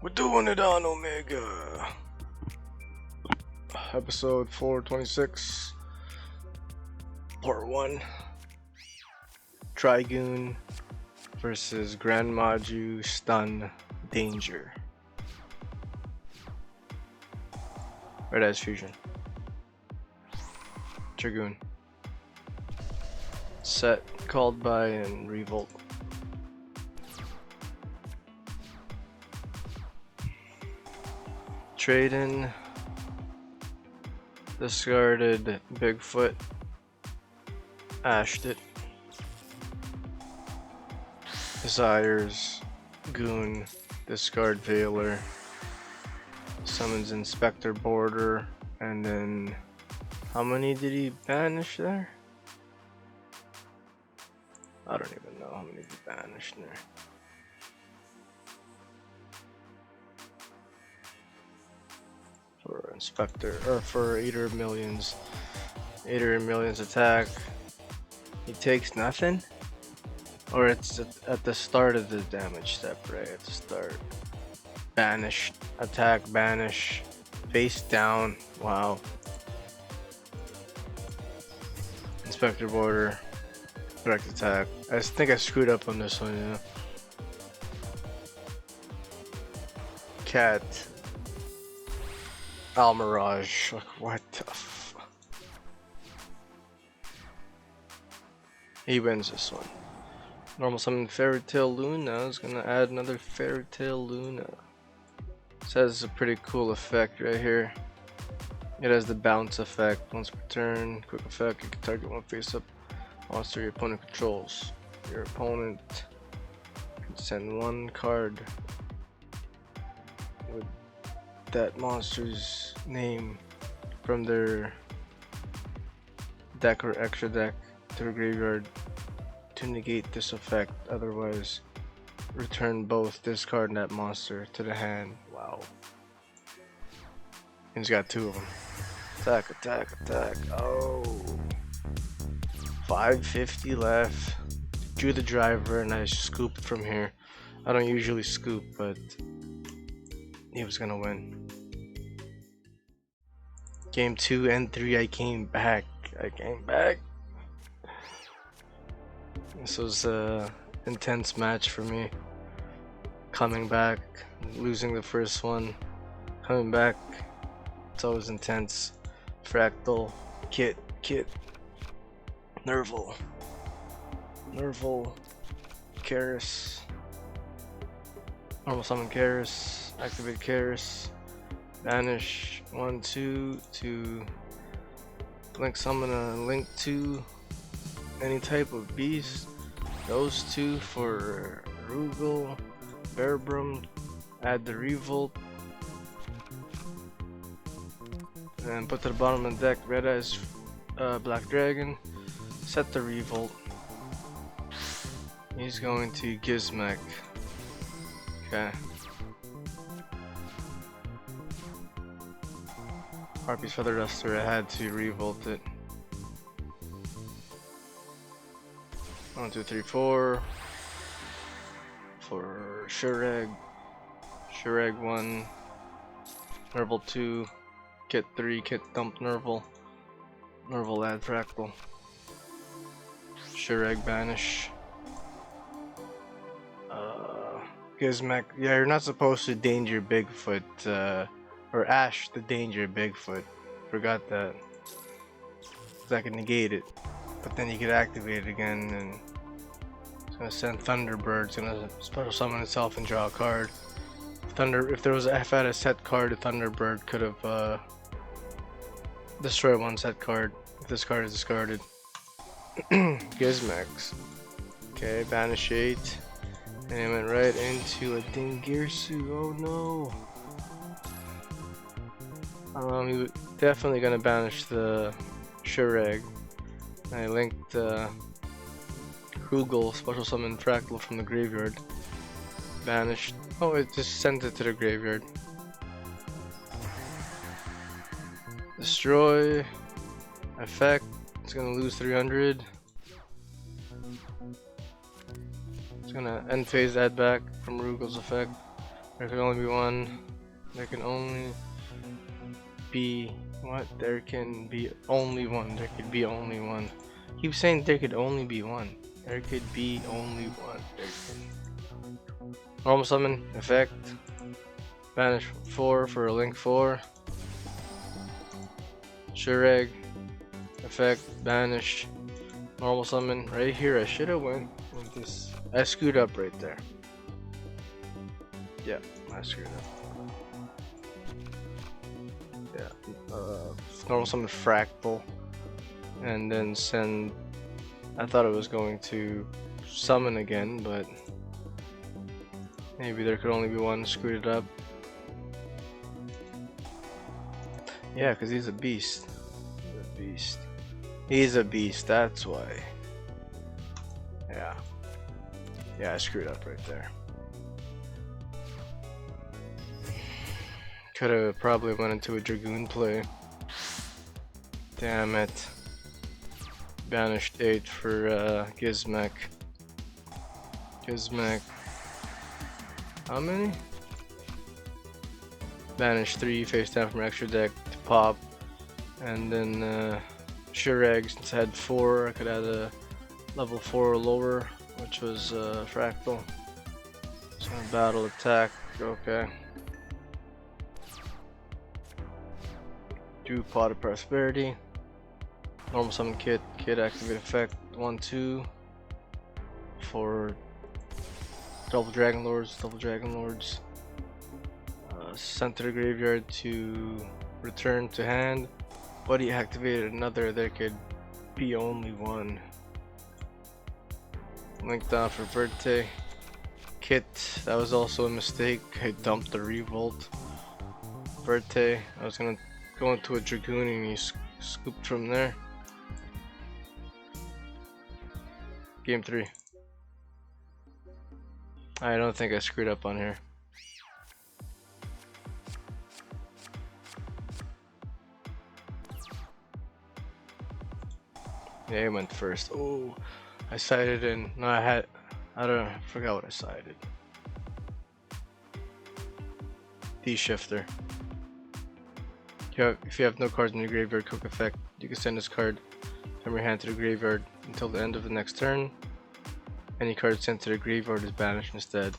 We're doing it on Omega. Episode 426. Part 1. GOON versus GREN MAJU Stun Danger. Red Eyes Fusion. Dragoon. Set called by and revolt. Trade in. Discarded Bigfoot. Ashed it. Desires Goon. Discard Veiler. Summons Inspector Border. And then how many did he banish there? I don't even know how many he banished there. For Inspector, or for Eater of Millions. Eater of Millions attack. He takes nothing? Or it's at the start of the damage step, right? At the start. Banish, attack, banish, face down. Wow. Inspector Border, direct attack. I think I screwed up on this one, yeah. Cat. Almirage. Like, what the f. He wins this one. Normal summon Fairy Tail Luna is gonna add another Fairy Tail Luna. Says it's a pretty cool effect right here. It has the bounce effect. Once per turn, quick effect, you can target one face up monster your opponent controls. Your opponent can send one card with that monster's name from their deck or extra deck to the graveyard to negate this effect. Otherwise, return both this card and that monster to the hand. Wow. And he's got two of them. Attack, attack, attack. Oh. 550 left. Drew the driver and I scooped from here. I don't usually scoop, but he was gonna win. Game 2 and 3, I came back. This was a intense match for me. Coming back, losing the first one, coming back. It's always intense. Fractal, Kit, Nerval, Karis. Normal summon Karis, activate Karis, banish 1, 2 to link summon a link to any type of beast. Those two for Rugal, Bearbrum, add the revolt, and put to the bottom of the deck Red Eyes Black Dragon. Set the revolt. He's going to Gizmek. Okay. Harpy's Feather Duster, I had to revolt it. 1, 2, 3, 4 for Shureg 1, Nerval 2, Kit 3, Kit dump Nerval add Fractal, Shureg banish, Gizmek. Yeah, you're not supposed to danger Bigfoot, or Ash the danger Bigfoot. Forgot that. Cause I can negate it, but then you could activate it again, and it's gonna send Thunderbird. It's gonna special summon itself and draw a card. If I had a set card, a Thunderbird could have destroyed one set card if this card is discarded. Gizmex. Okay, banish 8. And it went right into a Dingirsu. Oh no. He was definitely gonna banish the Shureg. I linked Rugal, special summon Fractal from the graveyard. Banished. Oh, it just sent it to the graveyard. Destroy. Effect. It's gonna lose 300. It's gonna end phase add back from Rugal's effect. There can only be one. There can only be what? There can be only one. There could be only one. Keep saying there could only be one. There could be only one. There can. Normal summon effect. Banish 4 for a link 4. Shureg effect. Banish. Normal summon right here. I should have went with this. I screwed up right there. Yeah, I screwed up. Yeah, normal summon fractal, and then send. I thought it was going to summon again, but maybe there could only be one. Screwed it up. Yeah, because he's a beast. He's a beast. He's a beast. That's why. Yeah. Yeah, I screwed up right there. Could have probably went into a Dragoon play. Damn it. Banished 8 for Gizmek. Gizmek. How many? Banish 3 face down from extra deck to pop. And then Shureg, since I had 4, I could add a level 4 or lower, which was Fractal. So battle attack, okay. Do Pot of Prosperity. Normal summon kit activate effect 1-2 for double Dragon Lords. Sent to the graveyard to return to hand. But he activated another, there could be only one. Link down for Verte. Kit, that was also a mistake. I dumped the Revolt. Verte, I was gonna go into a Dragoon and he scooped from there. Game 3. I don't think I screwed up on here. Yeah, he went first. Oh, I sided in. No, I forgot what I sided. D-shifter. If you have no cards in your graveyard, quick effect, you can send this card from your hand to the graveyard until the end of the next turn. Any card sent to the graveyard is banished instead.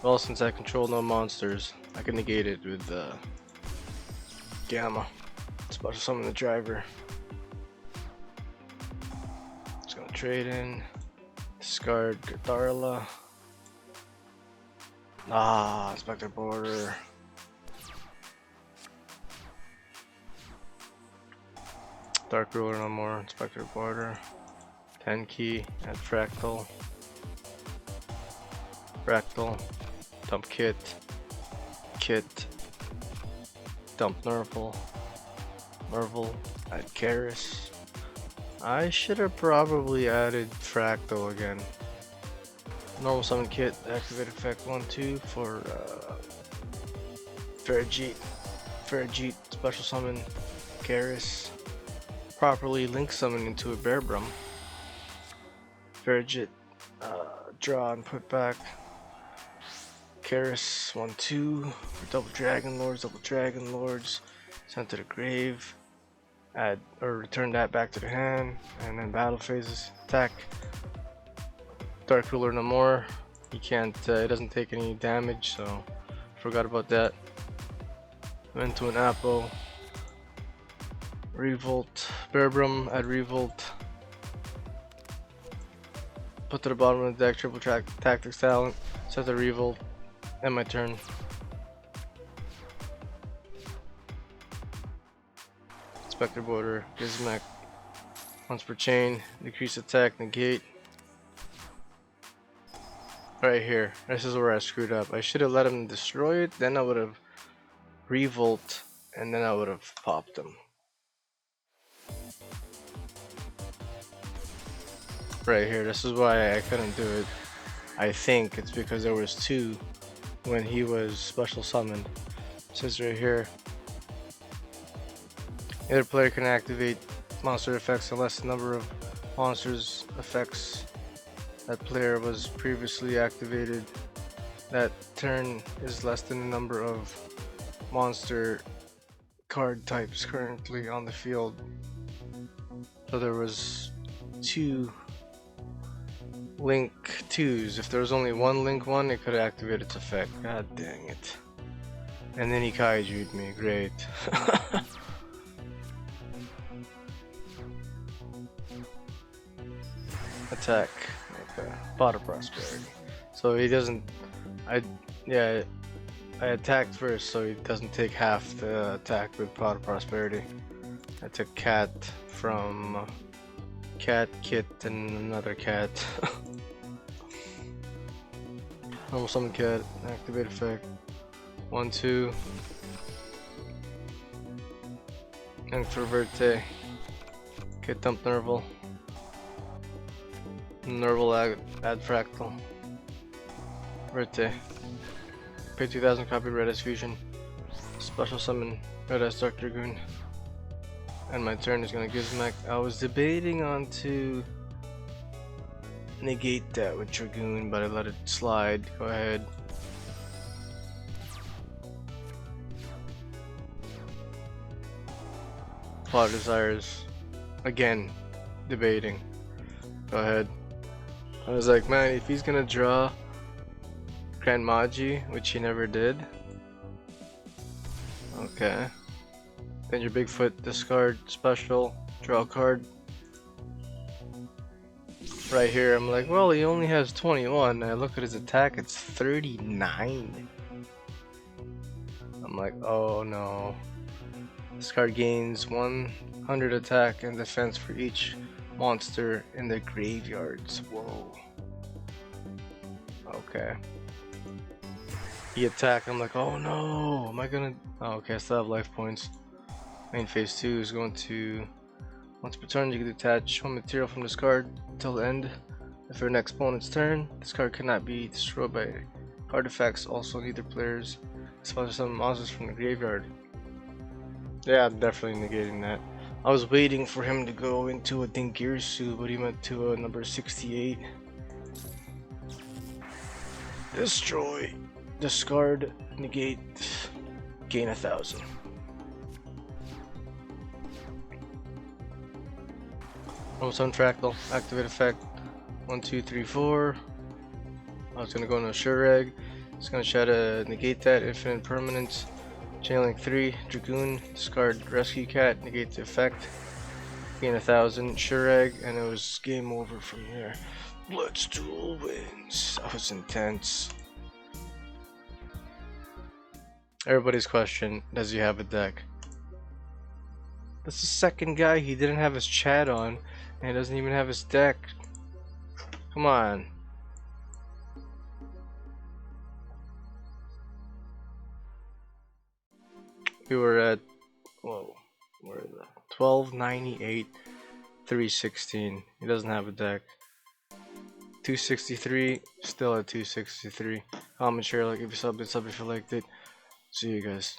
Well, since I control no monsters, I can negate it with Gamma. Special summon the driver. Just gonna trade in. Discard Gardarla. Inspector Border. Dark Ruler no more. Inspector Border. 10 key. Add Fractal. Fractal. Dump Kit. Kit. Dump Nerval. Nerval. Add Karis. I should have probably added Fractal again. Normal summon kit, activate effect 1-2 for Farajit. Farajit, special summon Karis. Properly link summon into a Bearbrum. Farajit, draw and put back. Karis 1-2 for double Dragon Lords, sent to the grave. Add or return that back to the hand, and then battle phases. Attack. Dark Ruler no more. He can't. It doesn't take any damage, so forgot about that. Went to an Apo. Revolt. Bearbrum. Add Revolt. Put to the bottom of the deck. Triple track tactics talent. Set the Revolt. End my turn. Inspector Border, Gizmek, once per chain, decrease attack, negate. Right here, this is where I screwed up. I should have let him destroy it, then I would have Revolt, and then I would have popped him. Right here, this is why I couldn't do it. I think it's because there was 2 when he was special summoned. It says right here, either player can activate monster effects unless the number of monsters effects that player was previously activated that turn is less than the number of monster card types currently on the field. So there was 2 Link 2s. If there was only one Link 1, it could activate its effect. God dang it. And then he kaiju'd me. Great. Attack. Okay. Pot of Prosperity. So he doesn't... I attacked first, so he doesn't take half the attack with Pot of Prosperity. I took Cat from Cat, Kit, and another cat. Normal summon Cat, activate effect. 1, 2. And for Verte. Okay, dump Nerval. Nerval add Fractal. Verte. Pay 2000, copy Red S Fusion. Special summon Red S Dr. GOON. And my turn is gonna Gizmek. I was debating on to negate that with Dragoon, but I let it slide. Go ahead. Plot Desires. Again, debating. Go ahead. I was like, man, if he's gonna draw GREN MAJU, which he never did. Okay. Then your Bigfoot, discard, special, draw a card. Right here, I'm like, well, he only has 21. I look at his attack, it's 39. I'm like, oh no. This card gains 100 attack and defense for each monster in the graveyards. Whoa. Okay. He attacked, I'm like, oh no, am I gonna... Oh, okay, I still have life points. Main phase 2 is going to... Once per turn, you can detach one material from this card until the end. If your next opponent's turn, this card cannot be destroyed by card effects. Also, neither players sponsor some monsters from the graveyard. Yeah, I'm definitely negating that. I was waiting for him to go into a Dingirsu, but he went to a number 68. Destroy, discard, negate, gain 1000. Summon Fractal, activate effect. 1, 2, 3, 4. I was gonna go into a Shureg. It's gonna try to negate that. Infinite Permanence. Chainlink 3, Dragoon, discard Rescue Cat, negate the effect. Gain 1000, Shureg, and it was game over from there. Let's duel wins. That was intense. Everybody's question, does he have a deck? That's the second guy, he didn't have his chat on, and he doesn't even have his deck. Come on. We were at, whoa, where is that? 1298, 316. He doesn't have a deck. 263, still at 263. Comment, share, like if you subbed, if you liked it. See you guys.